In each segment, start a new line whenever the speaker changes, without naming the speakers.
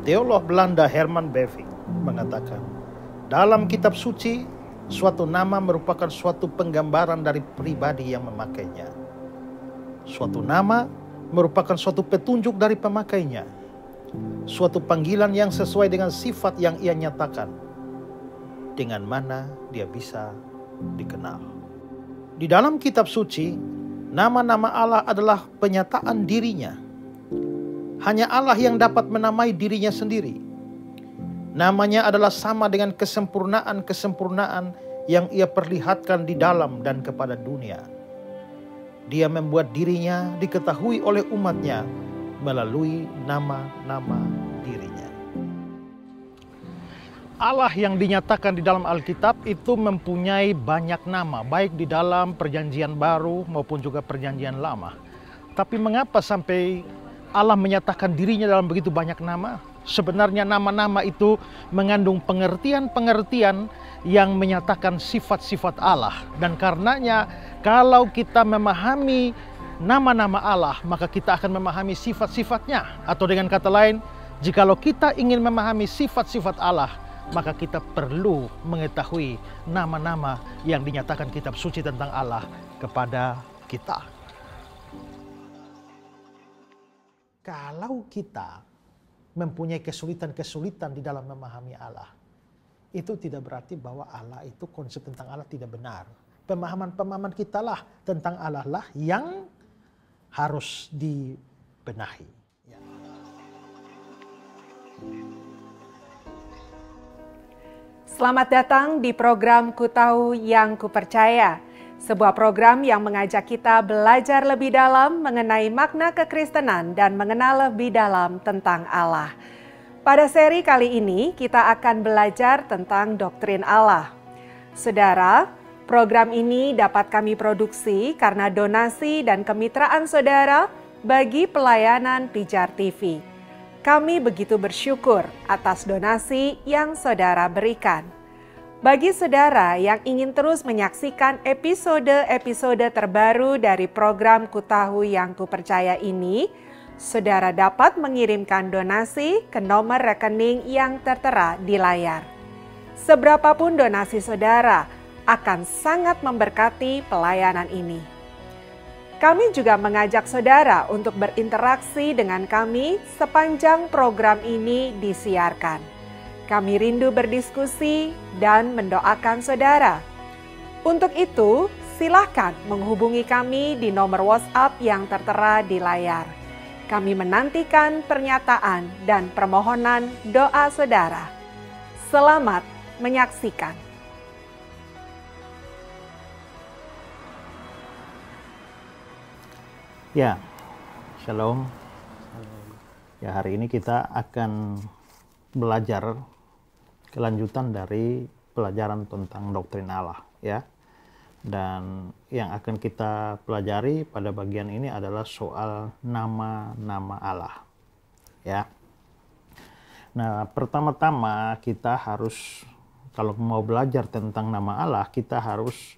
Teolog Belanda Herman Bavinck mengatakan, dalam kitab suci, suatu nama merupakan suatu penggambaran dari pribadi yang memakainya. Suatu nama merupakan suatu petunjuk dari pemakainya. Suatu panggilan yang sesuai dengan sifat yang ia nyatakan, dengan mana dia bisa dikenal. Di dalam kitab suci, nama-nama Allah adalah penyataan dirinya. Hanya Allah yang dapat menamai dirinya sendiri. Namanya adalah sama dengan kesempurnaan-kesempurnaan yang ia perlihatkan di dalam dan kepada dunia. Dia membuat dirinya diketahui oleh umatnya melalui nama-nama dirinya. Allah yang dinyatakan di dalam Alkitab itu mempunyai banyak nama, baik di dalam Perjanjian Baru maupun juga Perjanjian Lama. Tapi mengapa sampai Allah menyatakan dirinya dalam begitu banyak nama? Sebenarnya nama-nama itu mengandung pengertian-pengertian yang menyatakan sifat-sifat Allah. Dan karenanya kalau kita memahami nama-nama Allah, maka kita akan memahami sifat-sifatnya. Atau dengan kata lain, jikalau kita ingin memahami sifat-sifat Allah, maka kita perlu mengetahui nama-nama yang dinyatakan kitab suci tentang Allah kepada kita. Kalau kita mempunyai kesulitan-kesulitan di dalam memahami Allah, itu tidak berarti bahwa Allah itu konsep tentang Allah tidak benar. Pemahaman-pemahaman kita lah tentang Allah lah yang harus dibenahi. Ya.
Selamat datang di program Ku Tahu Yang Ku Percaya. Sebuah program yang mengajak kita belajar lebih dalam mengenai makna kekristenan dan mengenal lebih dalam tentang Allah. Pada seri kali ini kita akan belajar tentang doktrin Allah. Saudara, program ini dapat kami produksi karena donasi dan kemitraan saudara bagi pelayanan Pijar TV. Kami begitu bersyukur atas donasi yang saudara berikan. Bagi saudara yang ingin terus menyaksikan episode-episode terbaru dari program Ku Tahu Yang Ku Percaya ini, saudara dapat mengirimkan donasi ke nomor rekening yang tertera di layar. Seberapapun donasi saudara akan sangat memberkati pelayanan ini. Kami juga mengajak saudara untuk berinteraksi dengan kami sepanjang program ini disiarkan. Kami rindu berdiskusi dan mendoakan saudara. Untuk itu, silakan menghubungi kami di nomor WhatsApp yang tertera di layar. Kami menantikan pernyataan dan permohonan doa saudara. Selamat menyaksikan.
Ya, shalom. Ya, hari ini kita akan belajar kelanjutan dari pelajaran tentang doktrin Allah, ya. Dan yang akan kita pelajari pada bagian ini adalah soal nama-nama Allah, ya. Nah, pertama-tama kita harus, kalau mau belajar tentang nama Allah, kita harus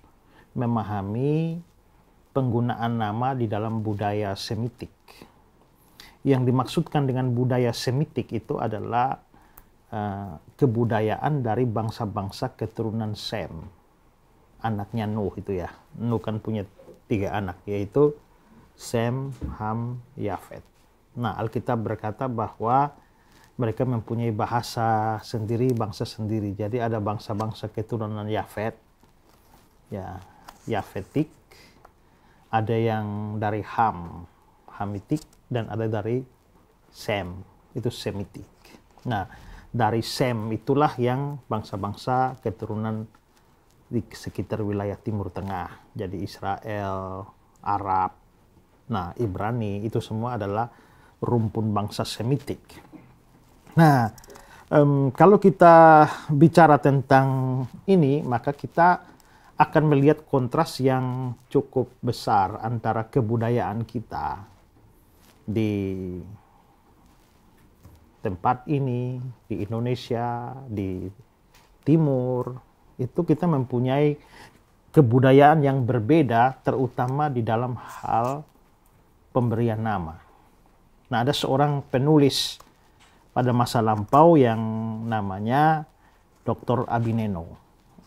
memahami penggunaan nama di dalam budaya Semitik. Yang dimaksudkan dengan budaya Semitik itu adalah kebudayaan dari bangsa-bangsa keturunan Sem, anaknya Nuh itu ya. Nuh kan punya 3 anak, yaitu Sem, Ham, Yafet. Nah, Alkitab berkata bahwa mereka mempunyai bahasa sendiri, bangsa sendiri. Jadi ada bangsa-bangsa keturunan Yafet, ya, Yafetik, ada yang dari Ham, Hamitik, dan ada dari Sem, itu Semitik. Nah, dari Sem itulah yang bangsa-bangsa keturunan di sekitar wilayah Timur Tengah. Jadi Israel, Arab, nah Ibrani, itu semua adalah rumpun bangsa Semitik. Nah, kalau kita bicara tentang ini, maka kita akan melihat kontras yang cukup besar antara kebudayaan kita di tempat ini, di Indonesia, di Timur, itu kita mempunyai kebudayaan yang berbeda, terutama di dalam hal pemberian nama. Nah, ada seorang penulis pada masa lampau yang namanya Dr. Abineno.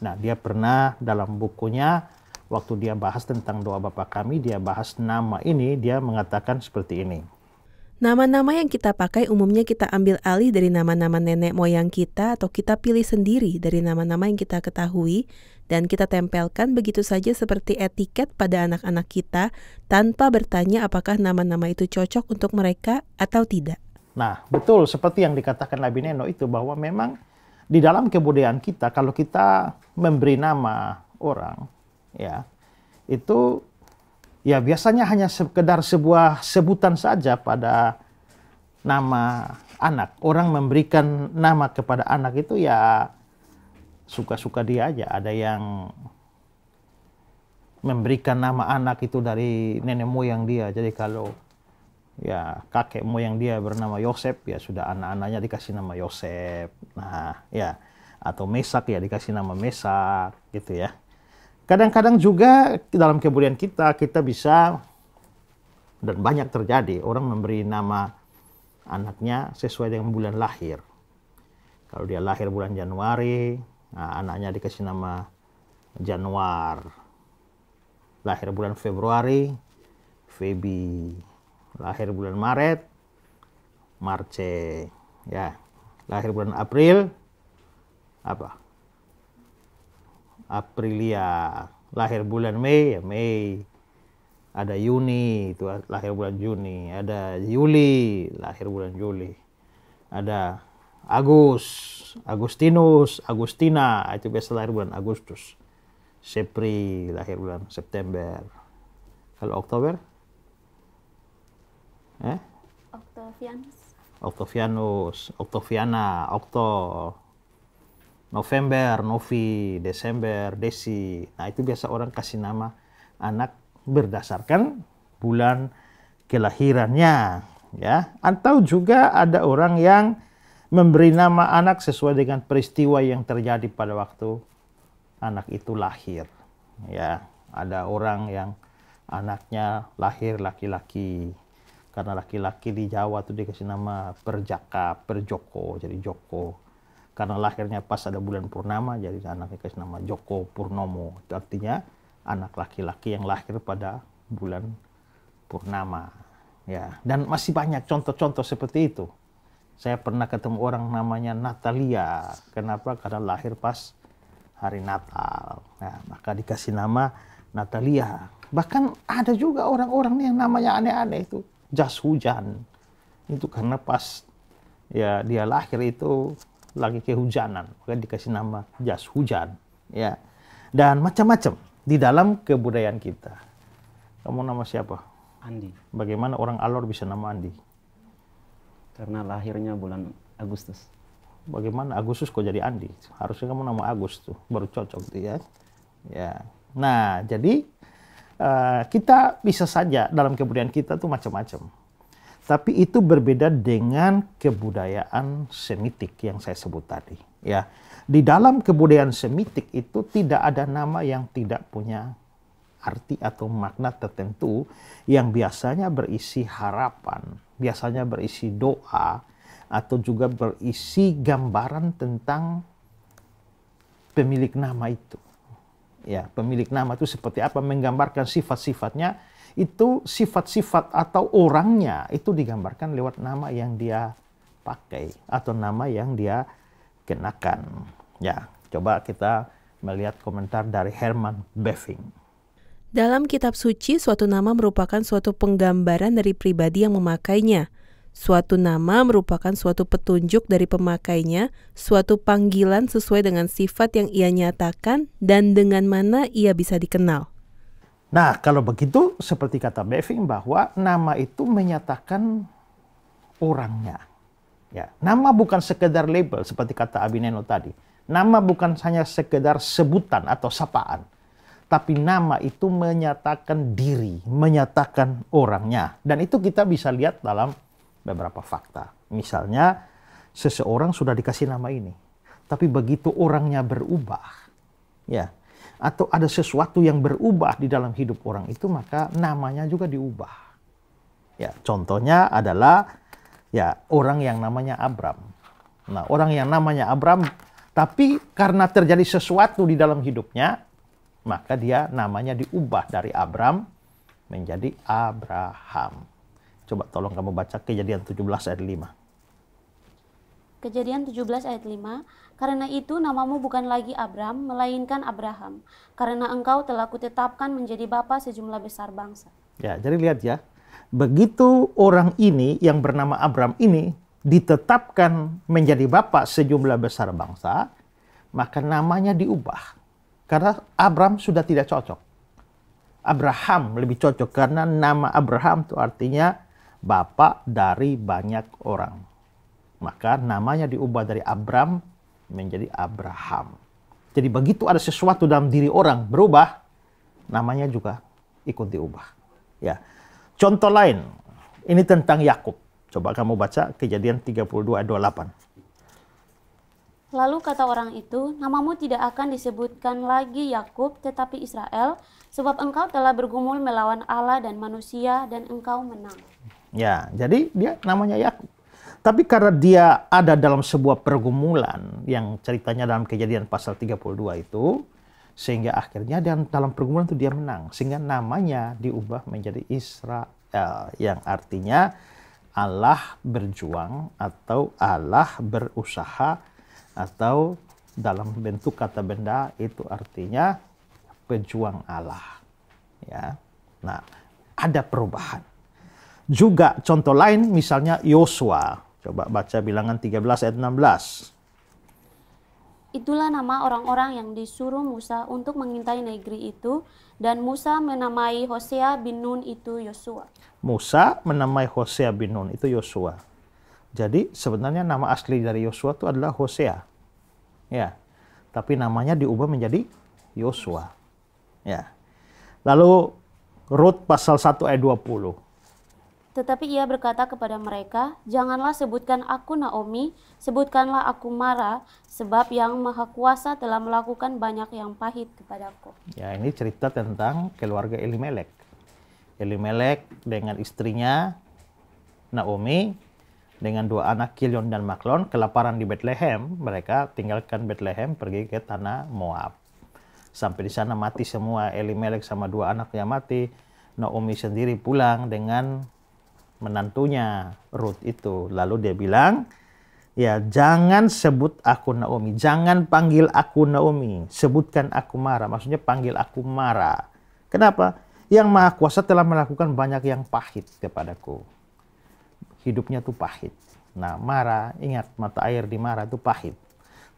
Nah, dia pernah dalam bukunya, waktu dia bahas tentang doa Bapa Kami, dia bahas nama ini, dia mengatakan seperti ini.
Nama-nama yang kita pakai umumnya kita ambil alih dari nama-nama nenek moyang kita atau kita pilih sendiri dari nama-nama yang kita ketahui dan kita tempelkan begitu saja seperti etiket pada anak-anak kita tanpa bertanya apakah nama-nama itu cocok untuk mereka atau tidak.
Nah, betul seperti yang dikatakan Nabi Neno itu, bahwa memang di dalam kebudayaan kita kalau kita memberi nama orang, ya, itu ya biasanya hanya sekedar sebuah sebutan saja pada nama anak. Orang memberikan nama kepada anak itu ya suka-suka dia aja. Ada yang memberikan nama anak itu dari nenek moyang dia. Jadi kalau ya kakek moyang dia bernama Yosef, ya sudah anak-anaknya dikasih nama Yosef. Nah, ya, atau Mesak ya dikasih nama Mesak gitu ya. Kadang-kadang juga dalam kebudayaan kita bisa, dan banyak terjadi, orang memberi nama anaknya sesuai dengan bulan lahir. Kalau dia lahir bulan Januari, nah anaknya dikasih nama Januar. Lahir bulan Februari, Feby. Lahir bulan Maret, Marce. Ya. Lahir bulan April, apa? Aprilia. Lahir bulan Mei, ya Mei. Ada Juni, itu lahir bulan Juni. Ada Juli, lahir bulan Juli. Ada Agustinus, Agustina, itu biasa lahir bulan Agustus. Sepri, lahir bulan September. Kalau Oktober? Oktavianus, Oktaviana, November, Novi, Desember, Desi. Nah, itu biasa orang kasih nama anak berdasarkan bulan kelahirannya, ya. Atau juga ada orang yang memberi nama anak sesuai dengan peristiwa yang terjadi pada waktu anak itu lahir, ya. Ada orang yang anaknya lahir laki-laki. Karena laki-laki di Jawa tuh dikasih nama Perjaka, Perjoko, jadi Joko. Karena lahirnya pas ada bulan purnama, jadi anaknya dikasih nama Joko Purnomo. Itu artinya anak laki-laki yang lahir pada bulan purnama. Ya, dan masih banyak contoh-contoh seperti itu. Saya pernah ketemu orang namanya Natalia. Kenapa? Karena lahir pas hari Natal. Nah, maka dikasih nama Natalia. Bahkan ada juga orang-orang yang namanya aneh-aneh itu. Jas hujan. Itu karena pas ya dia lahir itu lagi kehujanan, maka dikasih nama jas hujan, ya. Dan macam-macam di dalam kebudayaan kita. Kamu nama siapa?
Andi.
Bagaimana orang Alor bisa nama Andi?
Karena lahirnya bulan Agustus.
Bagaimana Agustus kok jadi Andi? Harusnya kamu nama Agus tuh, baru cocok tuh ya. Ya. Nah, jadi kita bisa saja dalam kebudayaan kita tuh macam-macam. Tapi itu berbeda dengan kebudayaan Semitik yang saya sebut tadi. Ya, di dalam kebudayaan Semitik itu tidak ada nama yang tidak punya arti atau makna tertentu yang biasanya berisi harapan, biasanya berisi doa, atau juga berisi gambaran tentang pemilik nama itu. Ya, pemilik nama itu seperti apa, menggambarkan sifat-sifatnya, itu sifat-sifat atau orangnya itu digambarkan lewat nama yang dia pakai atau nama yang dia kenakan. Ya, coba kita melihat komentar dari Herman Bavinck.
Dalam kitab suci, suatu nama merupakan suatu penggambaran dari pribadi yang memakainya. Suatu nama merupakan suatu petunjuk dari pemakainya, suatu panggilan sesuai dengan sifat yang ia nyatakan dan dengan mana ia bisa dikenal.
Nah, kalau begitu seperti kata Bavinck bahwa nama itu menyatakan orangnya. Ya, nama bukan sekedar label seperti kata Abineno tadi. Nama bukan hanya sekedar sebutan atau sapaan. Tapi nama itu menyatakan diri, menyatakan orangnya. Dan itu kita bisa lihat dalam beberapa fakta. Misalnya, seseorang sudah dikasih nama ini. Tapi begitu orangnya berubah, ya, atau ada sesuatu yang berubah di dalam hidup orang itu, maka namanya juga diubah. Ya, contohnya adalah Ya, orang yang namanya Abram. Nah, orang yang namanya Abram, tapi karena terjadi sesuatu di dalam hidupnya, maka dia namanya diubah dari Abram menjadi Abraham. Coba tolong kamu baca Kejadian 17 ayat 5.
Kejadian 17 ayat 5, karena itu namamu bukan lagi Abram, melainkan Abraham, karena engkau telah kutetapkan menjadi bapa sejumlah besar bangsa.
Ya, jadi lihat ya, begitu orang ini yang bernama Abram ini ditetapkan menjadi bapa sejumlah besar bangsa, maka namanya diubah. Karena Abram sudah tidak cocok. Abraham lebih cocok karena nama Abraham itu artinya bapa dari banyak orang. Maka namanya diubah dari Abram menjadi Abraham. Jadi begitu ada sesuatu dalam diri orang berubah, namanya juga ikut diubah. Ya. Contoh lain, ini tentang Yakub. Coba kamu baca Kejadian 32 ayat 28.
Lalu kata orang itu, namamu tidak akan disebutkan lagi Yakub, tetapi Israel, sebab engkau telah bergumul melawan Allah dan manusia, dan engkau menang.
Ya, jadi dia namanya Yakub. Tapi karena dia ada dalam sebuah pergumulan yang ceritanya dalam Kejadian pasal 32 itu, sehingga akhirnya dalam pergumulan itu dia menang. Sehingga namanya diubah menjadi Israel, yang artinya Allah berjuang atau Allah berusaha, atau dalam bentuk kata benda itu artinya pejuang Allah. Ya. Nah, ada perubahan. Juga contoh lain misalnya Yosua. Coba baca Bilangan 13 ayat 16.
Itulah nama orang-orang yang disuruh Musa untuk mengintai negeri itu, dan Musa menamai Hosea bin Nun itu Yosua.
Musa menamai Hosea bin Nun itu Yosua. Jadi sebenarnya nama asli dari Yosua itu adalah Hosea. Ya. Tapi namanya diubah menjadi Yosua. Ya. Lalu Rut pasal 1 ayat 20.
Tetapi ia berkata kepada mereka, janganlah sebutkan aku Naomi, sebutkanlah aku Mara, sebab yang Maha Kuasa telah melakukan banyak yang pahit kepadaku.
Ya, ini cerita tentang keluarga Elimelek. Elimelek dengan istrinya Naomi, dengan dua anak Kilion dan Maklon, kelaparan di Bethlehem. Mereka tinggalkan Bethlehem, pergi ke tanah Moab. Sampai di sana mati semua, Elimelek sama dua anaknya mati. Naomi sendiri pulang dengan menantunya Ruth itu. Lalu dia bilang, ya jangan sebut aku Naomi, jangan panggil aku Naomi, sebutkan aku Mara. Maksudnya panggil aku Mara. Kenapa? Yang Maha Kuasa telah melakukan banyak yang pahit kepadaku. Hidupnya tuh pahit. Nah, Mara, ingat mata air di Mara itu pahit.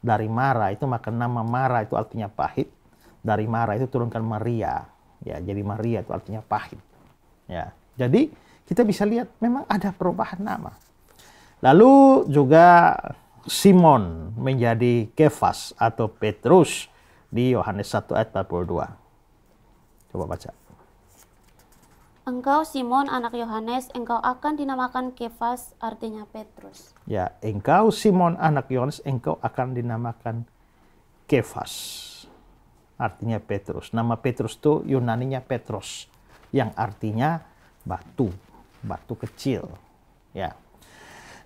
Dari Mara itu maka nama Mara itu artinya pahit. Dari Mara itu turunkan Maria. Ya, jadi Maria itu artinya pahit. Ya, jadi kita bisa lihat memang ada perubahan nama. Lalu juga Simon menjadi Kefas atau Petrus di Yohanes 1 ayat 42. Coba baca.
Engkau Simon anak Yohanes, engkau akan dinamakan Kefas, artinya Petrus.
Ya, engkau Simon anak Yohanes, engkau akan dinamakan Kefas, artinya Petrus. Nama Petrus itu Yunaninya Petros, yang artinya batu, batu kecil. Ya.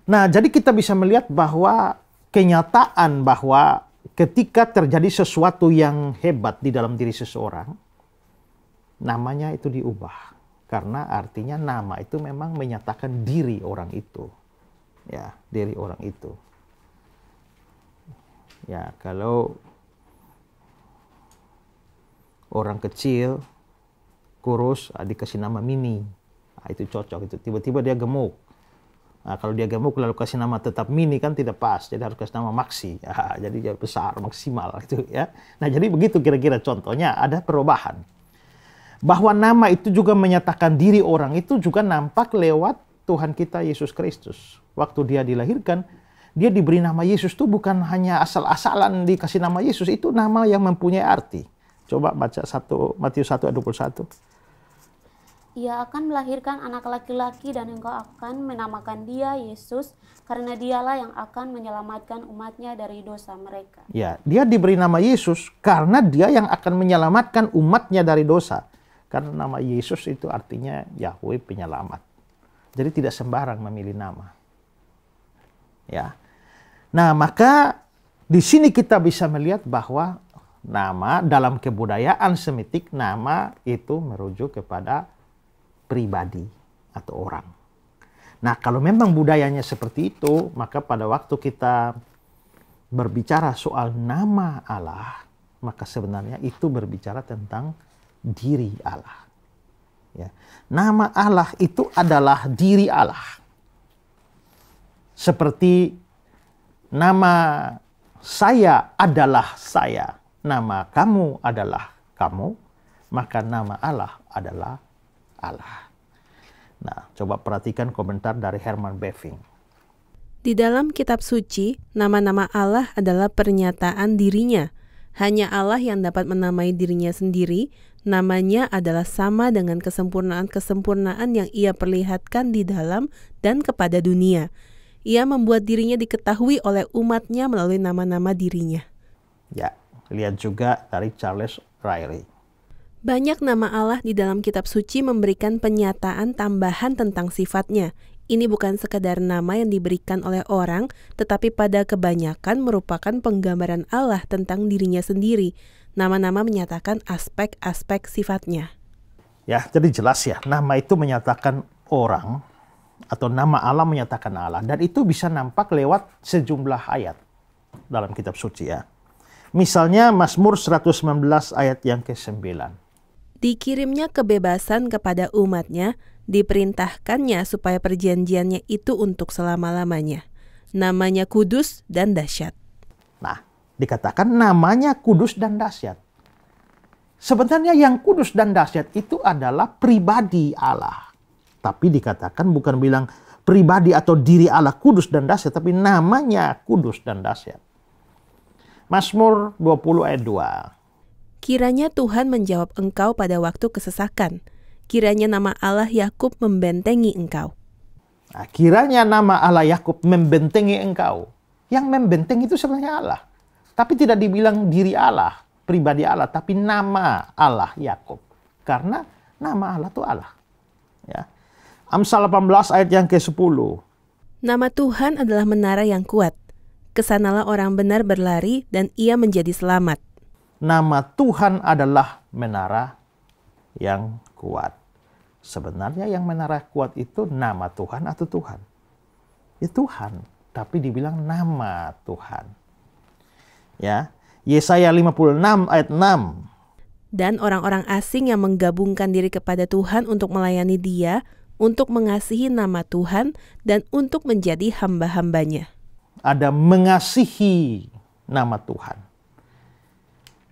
Nah, jadi kita bisa melihat bahwa kenyataan bahwa ketika terjadi sesuatu yang hebat di dalam diri seseorang, namanya itu diubah. Karena artinya nama itu memang menyatakan diri orang itu. Ya, diri orang itu. Ya, kalau orang kecil, kurus, dikasih nama Mini. Nah, itu cocok. Itu tiba-tiba dia gemuk. Nah, kalau dia gemuk lalu kasih nama tetap Mini kan tidak pas. Jadi harus kasih nama Maxi. Ya, jadi dia besar, maksimal gitu ya. Nah, jadi begitu kira-kira contohnya, ada perubahan. Bahwa nama itu juga menyatakan diri orang itu juga nampak lewat Tuhan kita Yesus Kristus. Waktu dia dilahirkan, dia diberi nama Yesus itu bukan hanya asal-asalan dikasih nama Yesus, itu nama yang mempunyai arti. Coba baca Matius 1 ayat 21.
Ia akan melahirkan anak laki-laki dan engkau akan menamakan dia Yesus, karena dialah yang akan menyelamatkan umatnya dari dosa mereka.
Ya, dia diberi nama Yesus karena dia yang akan menyelamatkan umatnya dari dosa. Karena nama Yesus itu artinya Yahweh penyelamat. Jadi tidak sembarang memilih nama. Ya. Nah, maka di sini kita bisa melihat bahwa nama dalam kebudayaan Semitik, nama itu merujuk kepada pribadi atau orang. Nah, kalau memang budayanya seperti itu, maka pada waktu kita berbicara soal nama Allah, maka sebenarnya itu berbicara tentang diri Allah. Ya. Nama Allah itu adalah diri Allah. Seperti nama saya adalah saya, nama kamu adalah kamu, maka nama Allah adalah Allah. Nah, coba perhatikan komentar dari Herman Bavinck.
Di dalam kitab suci, nama-nama Allah adalah pernyataan dirinya. Hanya Allah yang dapat menamai dirinya sendiri. Namanya adalah sama dengan kesempurnaan-kesempurnaan yang ia perlihatkan di dalam dan kepada dunia. Ia membuat dirinya diketahui oleh umatnya melalui nama-nama dirinya.
Ya, lihat juga dari Charles Ryrie.
Banyak nama Allah di dalam kitab suci memberikan penyataan tambahan tentang sifatnya. Ini bukan sekadar nama yang diberikan oleh orang, tetapi pada kebanyakan merupakan penggambaran Allah tentang dirinya sendiri. Nama-nama menyatakan aspek-aspek sifatnya.
Ya, jadi jelas ya, nama itu menyatakan orang, atau nama Allah menyatakan Allah. Dan itu bisa nampak lewat sejumlah ayat dalam kitab suci ya. Misalnya Mazmur 119 ayat yang ke-9.
Dikirimnya kebebasan kepada umatnya, diperintahkannya supaya perjanjiannya itu untuk selama-lamanya. Namanya kudus dan dahsyat.
Nah, dikatakan namanya kudus dan dahsyat. Sebenarnya yang kudus dan dahsyat itu adalah pribadi Allah. Tapi dikatakan bukan bilang pribadi atau diri Allah kudus dan dahsyat, tapi namanya kudus dan dahsyat. Mazmur 20 ayat 2.
Kiranya Tuhan menjawab engkau pada waktu kesesakan. Kiranya nama Allah Yakub membentengi engkau.
Nah, kiranya nama Allah Yakub membentengi engkau. Yang membentengi itu sebenarnya Allah. Tapi tidak dibilang diri Allah, pribadi Allah, tapi nama Allah Yakub. Karena nama Allah itu Allah. Ya. Amsal 18 ayat yang ke-10.
Nama Tuhan adalah menara yang kuat. Kesanalah orang benar berlari dan ia menjadi selamat.
Nama Tuhan adalah menara yang kuat. Sebenarnya yang menara kuat itu nama Tuhan atau Tuhan? Ya Tuhan, tapi dibilang nama Tuhan. Ya, Yesaya 56 ayat 6.
Dan orang-orang asing yang menggabungkan diri kepada Tuhan untuk melayani Dia, untuk mengasihi nama Tuhan, dan untuk menjadi hamba-hambanya.
Ada mengasihi nama Tuhan.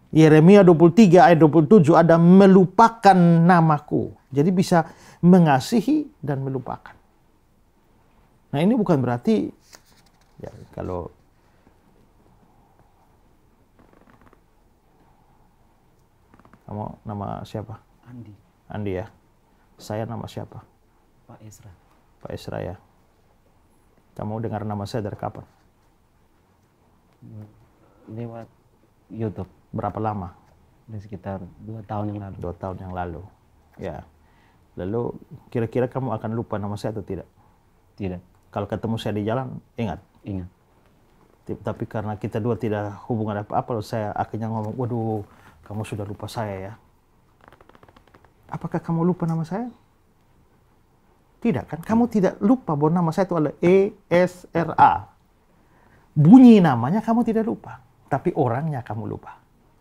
Yeremia 23 ayat 27 ada melupakan namaku. Jadi bisa mengasihi dan melupakan. Nah ini bukan berarti ya kalau kamu nama siapa?
Andi.
Andi ya. Saya nama siapa?
Pak Esra.
Pak Esra ya. Kamu dengar nama saya dari kapan?
Lewat YouTube.
Berapa lama?
Dari sekitar 2 tahun yang lalu.
2 tahun yang lalu. Ya. Lalu kira-kira kamu akan lupa nama saya atau tidak?
Tidak.
Kalau ketemu saya di jalan, ingat?
Ingat.
Tapi karena kita dua tidak hubungan apa-apa, saya akhirnya ngomong, waduh, kamu sudah lupa saya ya. Apakah kamu lupa nama saya? Tidak kan? Kamu tidak lupa bahwa nama saya itu adalah ESRA. Bunyi namanya kamu tidak lupa. Tapi orangnya kamu lupa.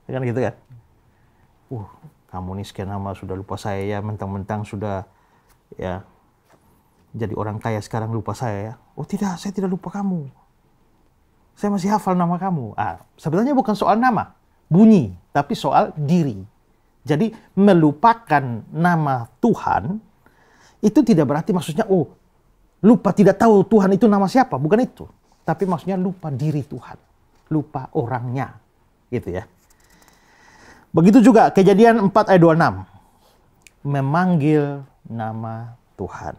Kan gitu kan? Kamu nih sekian nama sudah lupa saya ya. Mentang-mentang sudah ya jadi orang kaya sekarang lupa saya ya. Oh tidak, saya tidak lupa kamu. Saya masih hafal nama kamu. Sebenarnya bukan soal nama, bunyi, tapi soal diri. Jadi melupakan nama Tuhan itu tidak berarti maksudnya lupa tidak tahu Tuhan itu nama siapa, bukan itu. Tapi maksudnya lupa diri Tuhan, lupa orangnya, gitu ya. Begitu juga Kejadian 4 ayat 26. Memanggil nama Tuhan.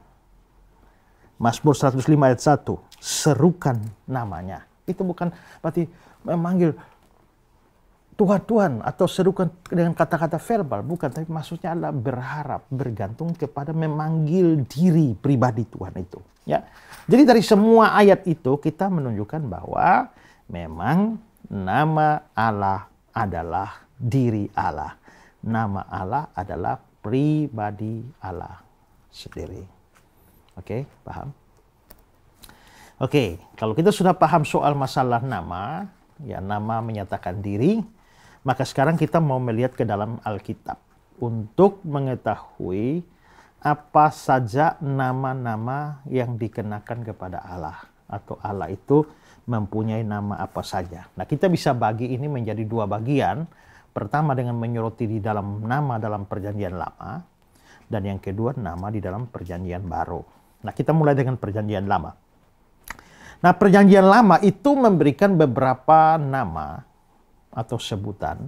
Mazmur 105 ayat 1. Serukan namanya. Itu bukan berarti memanggil Tuhan, Tuhan, atau serukan dengan kata-kata verbal, bukan, tapi maksudnya adalah berharap, bergantung kepada memanggil diri pribadi Tuhan itu. Ya, jadi dari semua ayat itu kita menunjukkan bahwa memang nama Allah adalah diri Allah. Nama Allah adalah pribadi Allah sendiri. Oke, paham? Oke, kalau kita sudah paham soal masalah nama, ya nama menyatakan diri, maka sekarang kita mau melihat ke dalam Alkitab untuk mengetahui apa saja nama-nama yang dikenakan kepada Allah, atau Allah itu mempunyai nama apa saja. Nah, kita bisa bagi ini menjadi dua bagian. Pertama dengan menyoroti di dalam nama dalam Perjanjian Lama, dan yang kedua nama di dalam Perjanjian Baru. Nah, kita mulai dengan Perjanjian Lama. Nah, Perjanjian Lama itu memberikan beberapa nama atau sebutan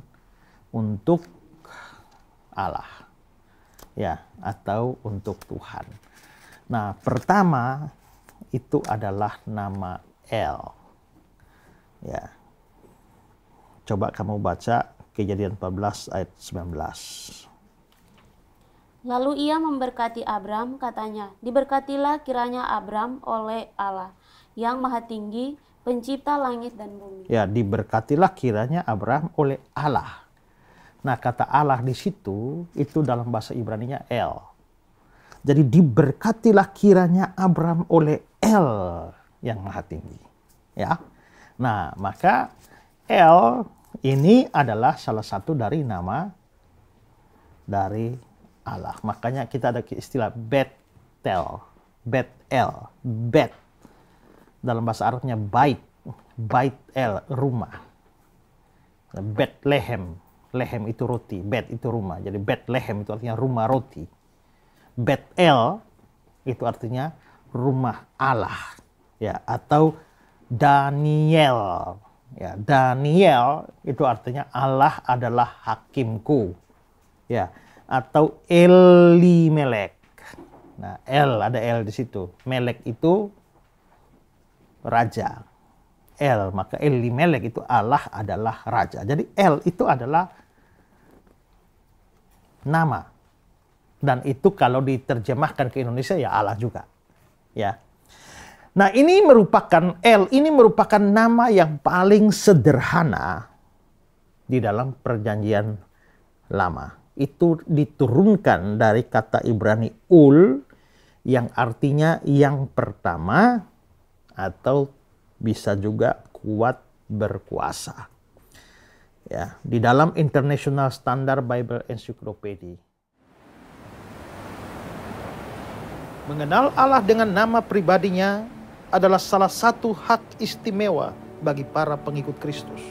untuk Allah, ya, atau untuk Tuhan. Nah, pertama itu adalah nama El. Ya, coba kamu baca Kejadian 14 ayat 19.
Lalu ia memberkati Abram, katanya, diberkatilah kiranya Abram oleh Allah yang Maha Tinggi, pencipta langit dan bumi.
Ya, diberkatilah kiranya Abram oleh Allah. Nah, kata Allah di situ itu dalam bahasa Ibrani-nya El. Jadi diberkatilah kiranya Abram oleh El yang Maha Tinggi. Ya. Nah, maka El ini adalah salah satu dari nama dari Allah. Makanya kita ada istilah Betel, Bet-El, Bet. Dalam bahasa Arabnya bait, Bait-El, rumah. Bethlehem, lehem itu roti, Bet itu rumah. Jadi Bethlehem itu artinya rumah roti. Bet-El itu artinya rumah Allah, ya, atau Daniel. Ya, Daniel itu artinya Allah adalah hakimku, ya, atau Elimelek. Nah, ada El di situ. Melek itu raja. El, maka Elimelek itu Allah adalah raja. Jadi El itu adalah nama. Dan itu kalau diterjemahkan ke Indonesia ya Allah juga. Ya. Nah, ini merupakan El, ini merupakan nama yang paling sederhana di dalam Perjanjian Lama. Itu diturunkan dari kata Ibrani ul yang artinya yang pertama, atau bisa juga kuat berkuasa. Ya, di dalam International Standard Bible Encyclopedia. Mengenal Allah dengan nama pribadinya adalah salah satu hak istimewa bagi para pengikut Kristus.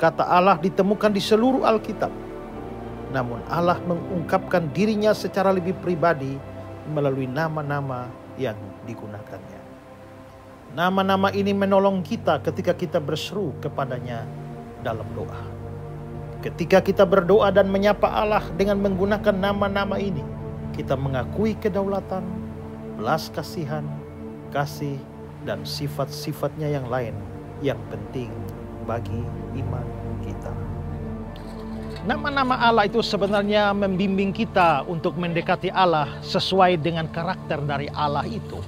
Kata Allah ditemukan di seluruh Alkitab. Namun Allah mengungkapkan dirinya secara lebih pribadi melalui nama-nama yang digunakannya. Nama-nama ini menolong kita ketika kita berseru kepadanya dalam doa. Ketika kita berdoa dan menyapa Allah dengan menggunakan nama-nama ini, kita mengakui kedaulatan, belas kasihan, kasih, dan sifat-sifatnya yang lain yang penting bagi iman kita. Nama-nama Allah itu sebenarnya membimbing kita untuk mendekati Allah sesuai dengan karakter dari Allah itu.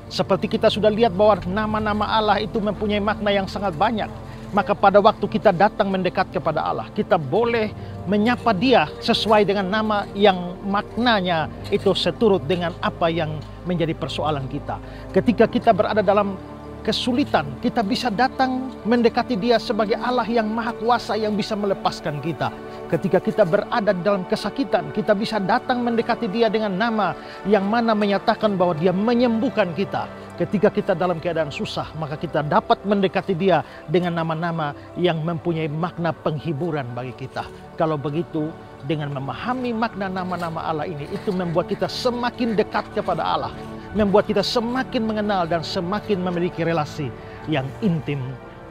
Seperti kita sudah lihat bahwa nama-nama Allah itu mempunyai makna yang sangat banyak. Maka pada waktu kita datang mendekat kepada Allah, kita boleh menyapa Dia sesuai dengan nama yang maknanya itu seturut dengan apa yang menjadi persoalan kita. Ketika kita berada dalam kesulitan, kita bisa datang mendekati Dia sebagai Allah yang Maha Kuasa yang bisa melepaskan kita. Ketika kita berada dalam kesakitan, kita bisa datang mendekati Dia dengan nama yang mana menyatakan bahwa Dia menyembuhkan kita. Ketika kita dalam keadaan susah, maka kita dapat mendekati Dia dengan nama-nama yang mempunyai makna penghiburan bagi kita. Kalau begitu, dengan memahami makna nama-nama Allah ini, itu membuat kita semakin dekat kepada Allah. Membuat kita semakin mengenal dan semakin memiliki relasi yang intim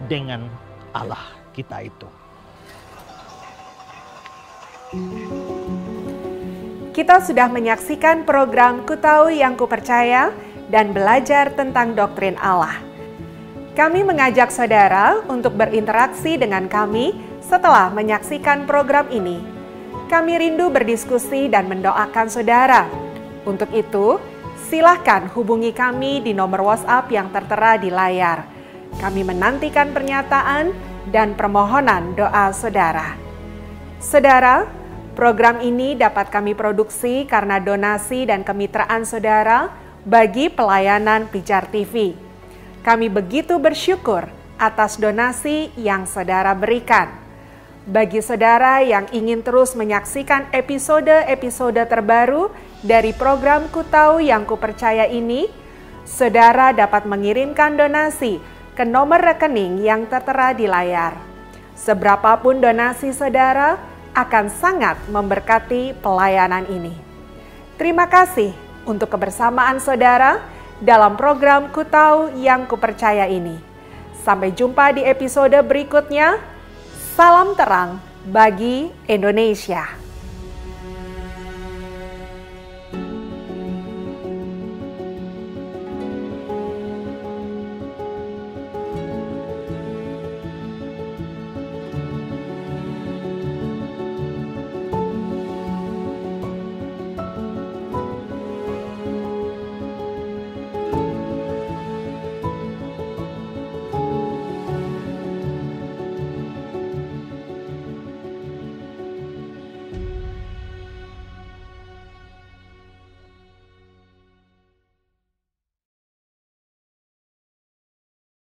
dengan Allah kita itu.
Kita sudah menyaksikan program Ku Tahu Yang Ku Percaya dan belajar tentang doktrin Allah. Kami mengajak saudara untuk berinteraksi dengan kami Setelah menyaksikan program ini, kami rindu berdiskusi dan mendoakan saudara. Untuk itu, silahkan hubungi kami di nomor WhatsApp yang tertera di layar. Kami menantikan pernyataan dan permohonan doa saudara. Saudara, program ini dapat kami produksi karena donasi dan kemitraan saudara bagi pelayanan Pijar TV. Kami begitu bersyukur atas donasi yang saudara berikan. Bagi saudara yang ingin terus menyaksikan episode-episode terbaru dari program Ku Tahu Yang Ku Percaya ini, saudara dapat mengirimkan donasi ke nomor rekening yang tertera di layar. Seberapapun donasi saudara akan sangat memberkati pelayanan ini. Terima kasih untuk kebersamaan saudara dalam program Ku Tahu Yang Ku Percaya ini. Sampai jumpa di episode berikutnya. Salam terang bagi Indonesia.